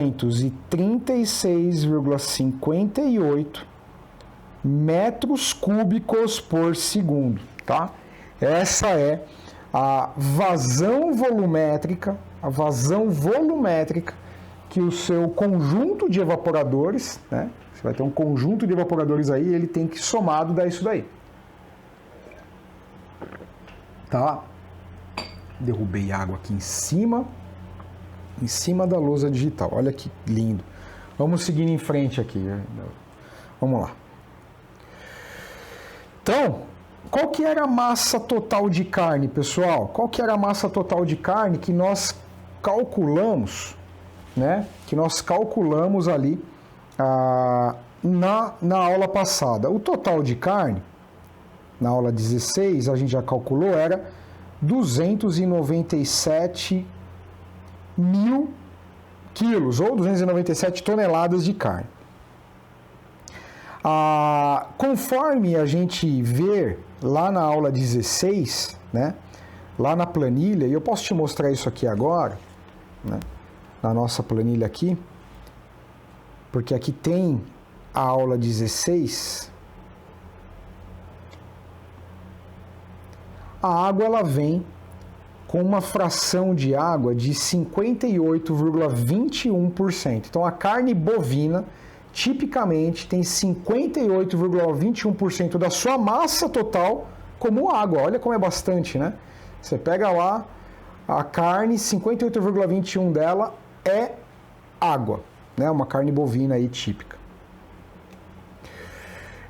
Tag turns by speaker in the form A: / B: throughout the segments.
A: 236,58 metros cúbicos por segundo, tá? Essa é a vazão volumétrica, que o seu conjunto de evaporadores, né? Você vai ter um conjunto de evaporadores aí, ele tem que somado dar isso daí. Tá? Derrubei água aqui em cima da lousa digital. Olha que lindo. Vamos seguir em frente aqui. Vamos lá. Então, qual que era a massa total de carne, pessoal? Qual que era a massa total de carne que nós calculamos, né? Que nós calculamos ali na aula passada. O total de carne, na aula 16, a gente já calculou, era 297 mil quilos, ou 297 toneladas de carne. Conforme a gente vê lá na aula 16, né, lá na planilha, e eu posso te mostrar isso aqui agora, né, na nossa planilha aqui, porque aqui tem a aula 16. A água ela vem com uma fração de água de 58,21%. Então a carne bovina tipicamente tem 58,21% da sua massa total como água. Olha como é bastante, né? Você pega lá a carne, 58,21% dela é água, né? Uma carne bovina aí típica.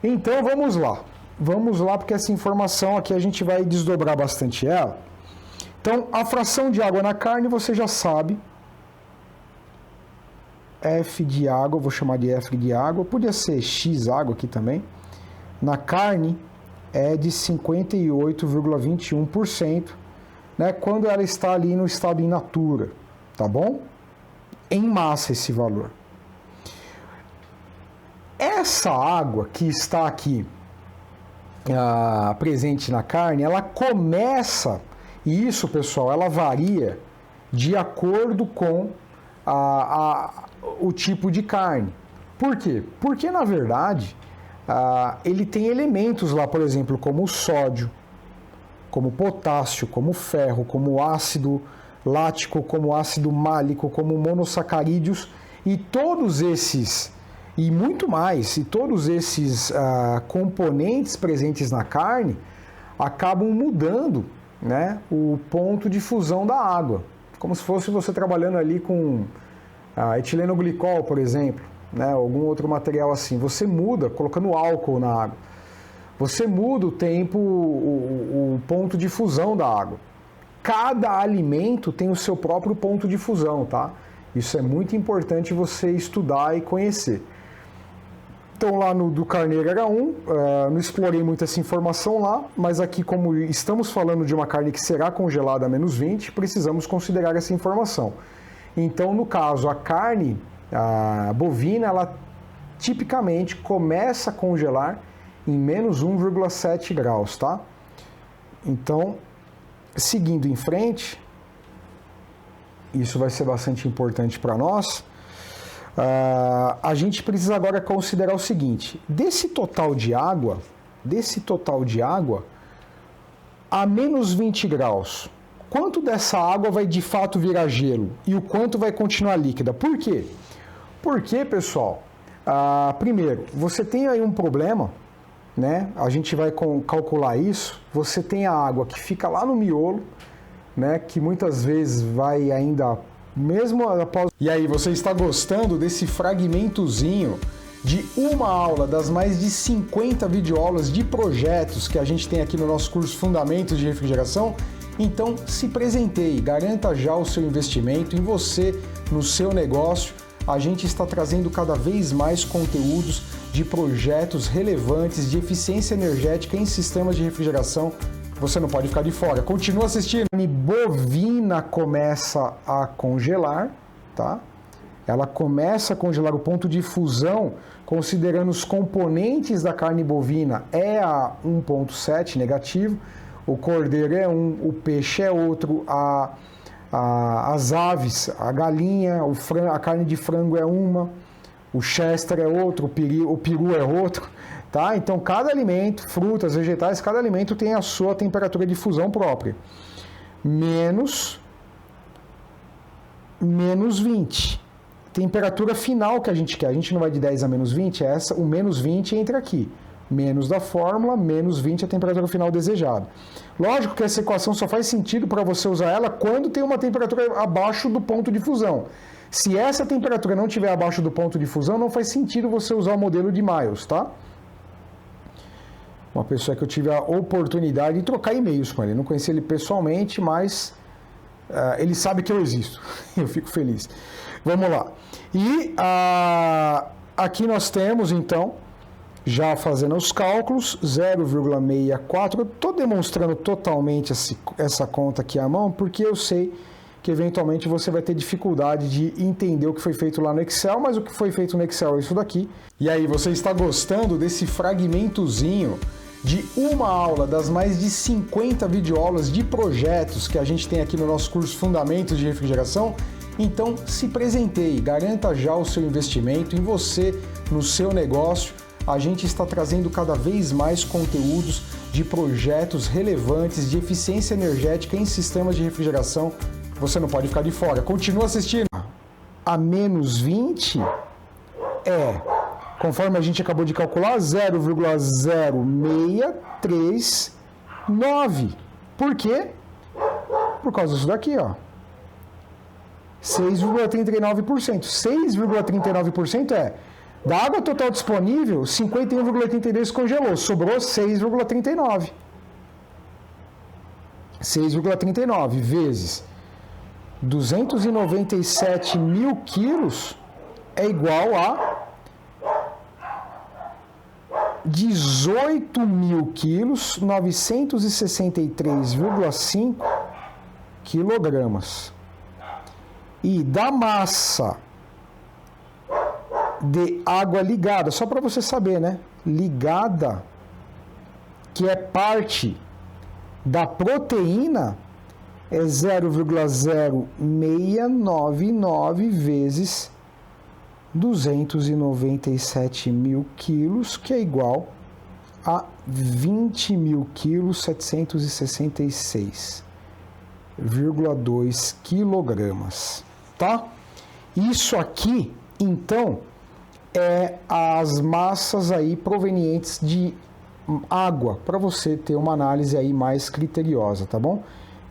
A: Então vamos lá. Vamos lá, porque essa informação aqui a gente vai desdobrar bastante ela. Então, a fração de água na carne você já sabe. F de água, vou chamar de F de água, podia ser X água aqui também. Na carne é de 58,21%, né, quando ela está ali no estado in natura, tá bom? Em massa esse valor. Essa água que está aqui presente na carne, ela começa, e isso, pessoal, ela varia de acordo com o tipo de carne. Por quê? Porque, na verdade, ele tem elementos lá, por exemplo, como o sódio, como o potássio, como o ferro, como o ácido lático, como o ácido málico, como monossacarídeos, e todos esses, e muito mais, e todos esses componentes presentes na carne acabam mudando, né, o ponto de fusão da água. Como se fosse você trabalhando ali com etilenoglicol, por exemplo, né, algum outro material assim. Você muda, colocando álcool na água. Você muda o tempo, o ponto de fusão da água. Cada alimento tem o seu próprio ponto de fusão, tá? Isso é muito importante você estudar e conhecer. Então lá no do carneiro era não explorei muito essa informação lá, mas aqui como estamos falando de uma carne que será congelada a menos 20, precisamos considerar essa informação. Então no caso a carne bovina, ela tipicamente começa a congelar em menos 1,7 graus, tá? Então, seguindo em frente, isso vai ser bastante importante para nós. A gente precisa agora considerar o seguinte: desse total de água a menos 20 graus, quanto dessa água vai de fato virar gelo e o quanto vai continuar líquida? Por quê? Porque, pessoal, primeiro, você tem aí um problema, né? A gente vai calcular isso. Você tem a água que fica lá no miolo, né? Que muitas vezes vai ainda mesmo após... E aí, você está gostando desse fragmentozinho de uma aula das mais de 50 videoaulas de projetos que a gente tem aqui no nosso curso Fundamentos de Refrigeração? Então, se presenteie, garanta já o seu investimento em você, no seu negócio. A gente está trazendo cada vez mais conteúdos de projetos relevantes de eficiência energética em sistemas de refrigeração. Você não pode ficar de fora. Continua assistindo. A carne bovina começa a congelar, tá? Ela começa a congelar, o ponto de fusão, considerando os componentes da carne bovina, é a 1,7 negativo. O cordeiro é 1, o peixe é outro, as aves, a galinha, a carne de frango é uma, o chester é outro, o peru é outro, tá? Então, cada alimento, frutas, vegetais, cada alimento tem a sua temperatura de fusão própria. Menos 20. Temperatura final que a gente quer. A gente não vai de 10 a menos 20, o menos 20 entra aqui. Menos da fórmula, menos 20 é a temperatura final desejada. Lógico que essa equação só faz sentido para você usar ela quando tem uma temperatura abaixo do ponto de fusão. Se essa temperatura não estiver abaixo do ponto de fusão, não faz sentido você usar o modelo de Miles, tá? Uma pessoa que eu tive a oportunidade de trocar e-mails com ele. Não conheci ele pessoalmente, mas ele sabe que eu existo. Eu fico feliz. Vamos lá. E aqui nós temos, então, já fazendo os cálculos, 0,64. Eu estou demonstrando totalmente essa conta aqui à mão, porque eu sei que eventualmente você vai ter dificuldade de entender o que foi feito lá no Excel, mas o que foi feito no Excel é isso daqui. E aí, você está gostando desse fragmentozinho de uma aula das mais de 50 videoaulas de projetos que a gente tem aqui no nosso curso Fundamentos de Refrigeração? Então, se presenteie, garanta já o seu investimento em você, no seu negócio. A gente está trazendo cada vez mais conteúdos de projetos relevantes de eficiência energética em sistemas de refrigeração. Você não pode ficar de fora. Continua assistindo. A menos 20 conforme a gente acabou de calcular, 0,0639. Por quê? Por causa disso daqui, ó. 6,39%. 6,39% da água total disponível, 51,82 congelou, sobrou 6,39. 6,39 vezes 297 mil quilos é igual a 18 mil quilos, 963,5 quilogramas. E da massa de água ligada, só para você saber, né? Ligada, que é parte da proteína, é 0,0699 vezes 297 mil quilos, que é igual a 20 mil quilos, 766,2 quilogramas, tá? Isso aqui, então, é as massas aí provenientes de água, para você ter uma análise aí mais criteriosa, tá bom?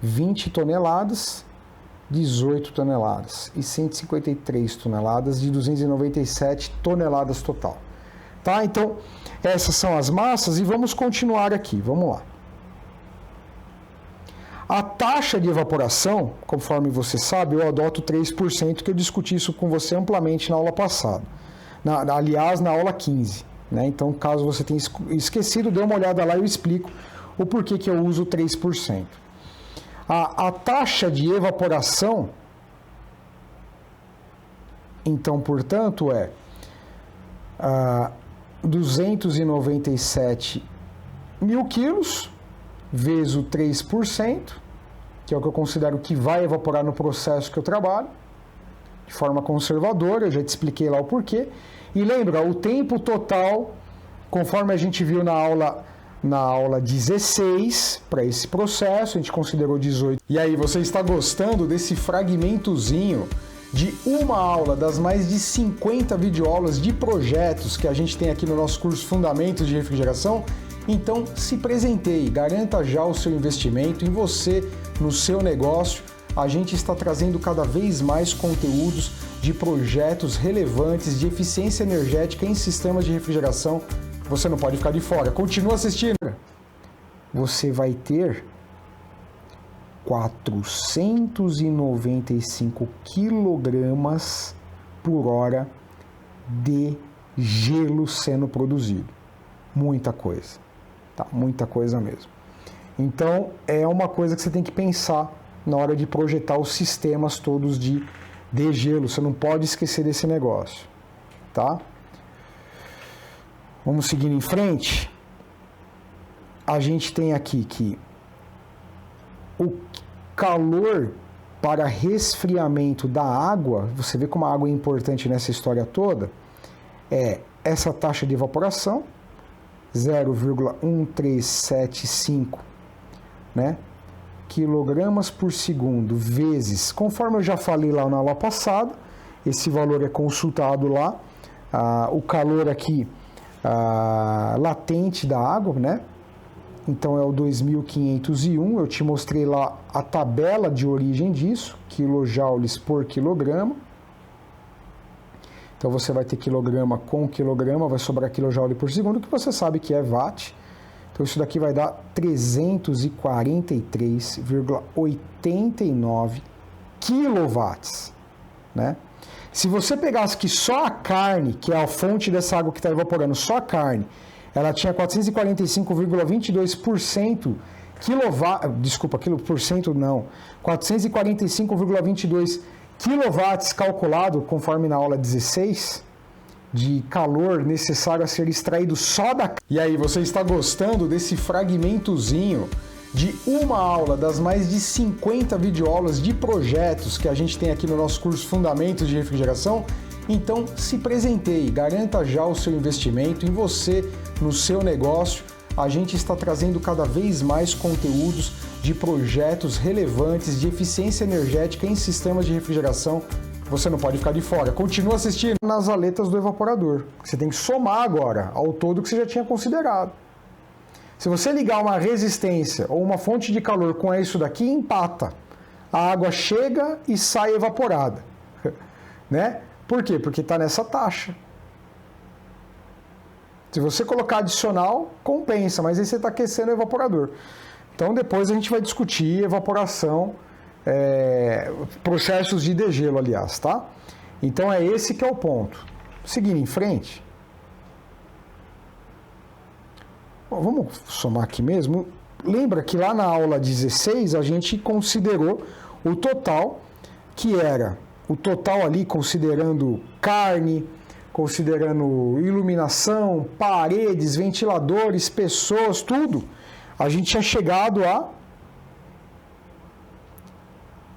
A: 20 toneladas, 18 toneladas e 153 toneladas de 297 toneladas total. Tá? Então, essas são as massas e vamos continuar aqui. Vamos lá. A taxa de evaporação, conforme você sabe, eu adoto 3%, que eu discuti isso com você amplamente na aula passada. Aliás, na aula 15. Né? Então, caso você tenha esquecido, dê uma olhada lá e eu explico o porquê que eu uso 3%. A taxa de evaporação, então, portanto, é 297 mil quilos vezes o 3%, que é o que eu considero que vai evaporar no processo que eu trabalho, de forma conservadora, eu já te expliquei lá o porquê. E lembra, o tempo total, conforme a gente viu na aula 16, para esse processo, a gente considerou 18. E aí, você está gostando desse fragmentozinho de uma aula das mais de 50 videoaulas de projetos que a gente tem aqui no nosso curso Fundamentos de Refrigeração? Então, se presenteie, garanta já o seu investimento em você, no seu negócio. A gente está trazendo cada vez mais conteúdos de projetos relevantes de eficiência energética em sistemas de refrigeração. Você não pode ficar de fora. Continua assistindo. Você vai ter 495 quilogramas por hora de gelo sendo produzido. Muita coisa. Tá? Muita coisa mesmo. Então, é uma coisa que você tem que pensar na hora de projetar os sistemas todos de gelo. Você não pode esquecer desse negócio. Tá? Vamos seguir em frente. A gente tem aqui que o calor para resfriamento da água, você vê como a água é importante nessa história toda, é essa taxa de evaporação, 0,1375, né, quilogramas por segundo, vezes, conforme eu já falei lá na aula passada, esse valor é consultado lá, o calor aqui latente da água, né? Então é o 2501, eu te mostrei lá a tabela de origem disso, quilojoules por quilograma. Então você vai ter quilograma com quilograma, vai sobrar quilojoule por segundo, que você sabe que é watt. Então isso daqui vai dar 343,89 quilowatts, né? Se você pegasse que só a carne, que é a fonte dessa água que está evaporando, só a carne, ela tinha 445,22% quilocento não, 445,22 quilowatts calculado, conforme na aula 16, de calor necessário a ser extraído só da... E aí, você está gostando desse fragmentozinho de uma aula das mais de 50 videoaulas de projetos que a gente tem aqui no nosso curso Fundamentos de Refrigeração? Então, se presenteie, garanta já o seu investimento em você, no seu negócio. A gente está trazendo cada vez mais conteúdos de projetos relevantes de eficiência energética em sistemas de refrigeração. Você não pode ficar de fora. Continua assistindo nas aletas do evaporador. Você tem que somar agora ao todo que você já tinha considerado. Se você ligar uma resistência ou uma fonte de calor com isso daqui, empata. A água chega e sai evaporada, né? Por quê? Porque está nessa taxa. Se você colocar adicional, compensa, mas aí você está aquecendo o evaporador. Então depois a gente vai discutir evaporação, processos de degelo, aliás, tá? Então é esse que é o ponto. Seguindo em frente. Bom, vamos somar aqui mesmo. Lembra que lá na aula 16 a gente considerou o total, que era o total ali considerando carne, considerando iluminação, paredes, ventiladores, pessoas, tudo. A gente tinha chegado a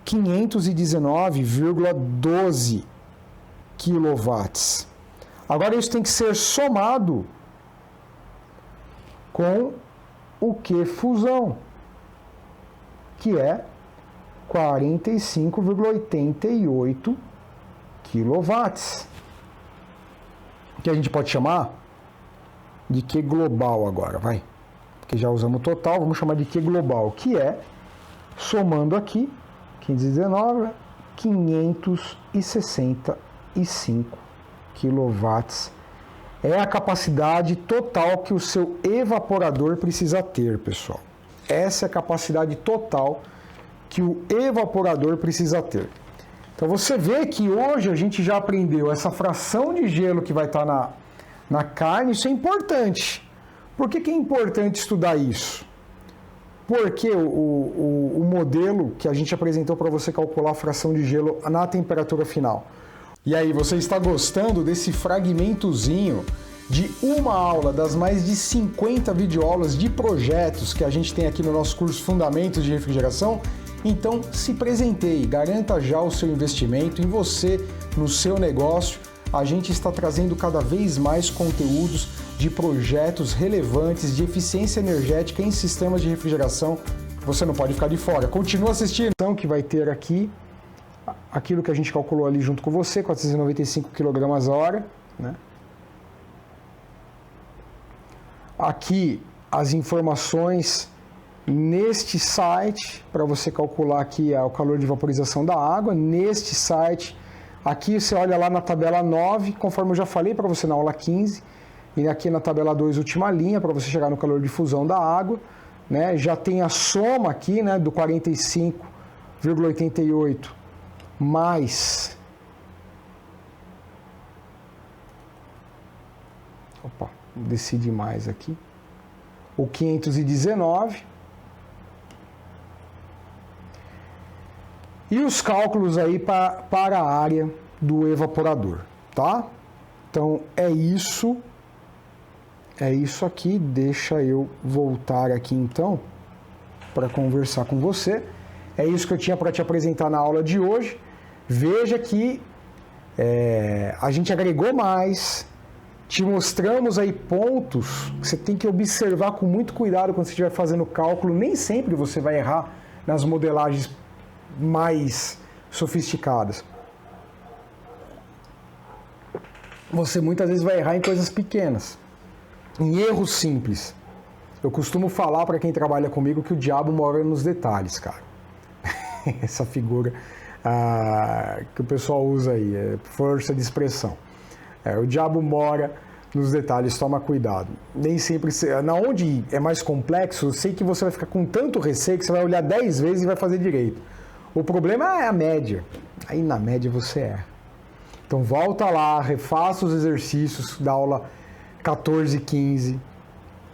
A: 519,12 quilowatts. Agora isso tem que ser somado com o que? Fusão, que é 45,88 quilowatts, que a gente pode chamar de Q global agora, vai, porque já usamos o total, vamos chamar de Q global, que é, somando aqui, 519, 565 quilowatts. É a capacidade total que o seu evaporador precisa ter, pessoal. Essa é a capacidade total que o evaporador precisa ter. Então você vê que hoje a gente já aprendeu essa fração de gelo que vai estar na carne, isso é importante. Por que é importante estudar isso? Porque o modelo que a gente apresentou para você calcular a fração de gelo na temperatura final. E aí, você está gostando desse fragmentozinho de uma aula das mais de 50 videoaulas de projetos que a gente tem aqui no nosso curso Fundamentos de Refrigeração? Então, se presenteie, garanta já o seu investimento em você, no seu negócio. A gente está trazendo cada vez mais conteúdos de projetos relevantes de eficiência energética em sistemas de refrigeração. Você não pode ficar de fora. Continua assistindo. Então, que vai ter aqui aquilo que a gente calculou ali junto com você, 495 kg/h, né? Aqui as informações neste site, para você calcular aqui o calor de vaporização da água, neste site. Aqui você olha lá na tabela 9, conforme eu já falei para você na aula 15, e aqui na tabela 2, última linha, para você chegar no calor de fusão da água, né? Já tem a soma aqui, né, do 45,88 mais... Opa, desci demais aqui. O 519. E os cálculos aí para a área do evaporador, tá? Então, é isso aqui. Deixa eu voltar aqui, então, para conversar com você. é isso que eu tinha para te apresentar na aula de hoje. Veja que a gente agregou mais, te mostramos aí pontos que você tem que observar com muito cuidado quando você estiver fazendo cálculo. Nem sempre você vai errar nas modelagens mais sofisticadas. Você muitas vezes vai errar em coisas pequenas, em erros simples. Eu costumo falar para quem trabalha comigo que o diabo mora nos detalhes, cara. Essa figura que o pessoal usa aí, força de expressão. O diabo mora nos detalhes, toma cuidado. Nem sempre, na onde é mais complexo, eu sei que você vai ficar com tanto receio que você vai olhar 10 vezes e vai fazer direito. O problema é a média. Aí na média você erra. Então volta lá, refaça os exercícios da aula 14 e 15.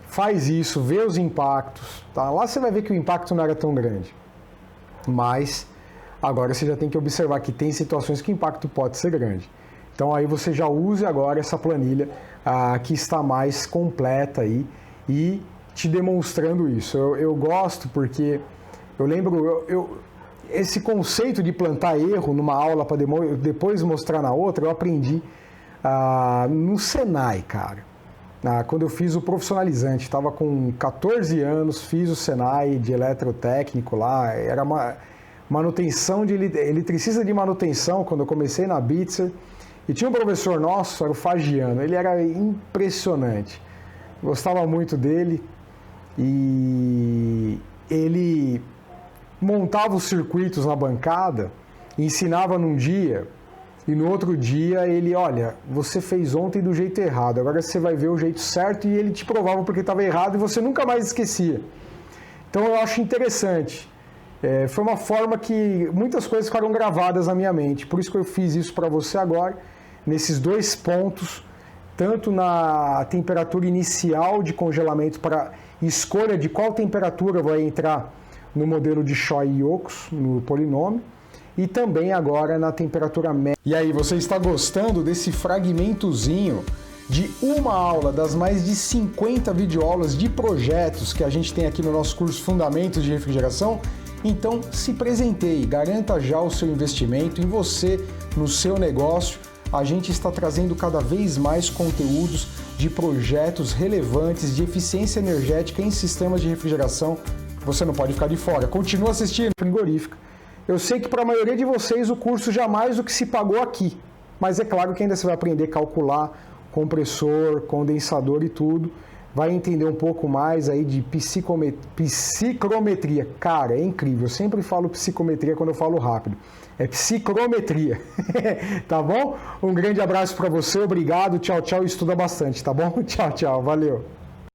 A: Faz isso, vê os impactos. Tá? Lá você vai ver que o impacto não era tão grande. Mas agora você já tem que observar que tem situações que o impacto pode ser grande. Então aí você já use agora essa planilha que está mais completa aí e te demonstrando isso. Eu gosto porque eu lembro, esse conceito de plantar erro numa aula para depois mostrar na outra, eu aprendi no Senai, cara. Quando eu fiz o profissionalizante, estava com 14 anos, fiz o Senai de eletrotécnico lá, era uma manutenção de eletricista de manutenção, quando eu comecei na Bitzer. E tinha um professor nosso, era o Fagiano, ele era impressionante, gostava muito dele e ele montava os circuitos na bancada, ensinava num dia e no outro dia ele, olha, você fez ontem do jeito errado, agora você vai ver o jeito certo, e ele te provava porque estava errado e você nunca mais esquecia. Então eu acho interessante. Foi uma forma que muitas coisas ficaram gravadas na minha mente, por isso que eu fiz isso para você agora, nesses dois pontos, tanto na temperatura inicial de congelamento para escolha de qual temperatura vai entrar no modelo de Choi e Yocos, no polinômio, e também agora na temperatura média. E aí, você está gostando desse fragmentozinho de uma aula das mais de 50 videoaulas de projetos que a gente tem aqui no nosso curso Fundamentos de Refrigeração? Então, se presenteie, garanta já o seu investimento em você, no seu negócio. A gente está trazendo cada vez mais conteúdos de projetos relevantes de eficiência energética em sistemas de refrigeração. Você não pode ficar de fora. Continua assistindo Frigorífica. Eu sei que para a maioria de vocês o curso já é mais do que se pagou aqui, mas é claro que ainda você vai aprender a calcular compressor, condensador e tudo. Vai entender um pouco mais aí de psicrometria. Cara, é incrível. Eu sempre falo psicometria quando eu falo rápido. É psicrometria. Tá bom? Um grande abraço para você. Obrigado. Tchau, tchau. Estuda bastante, tá bom? Tchau, tchau. Valeu.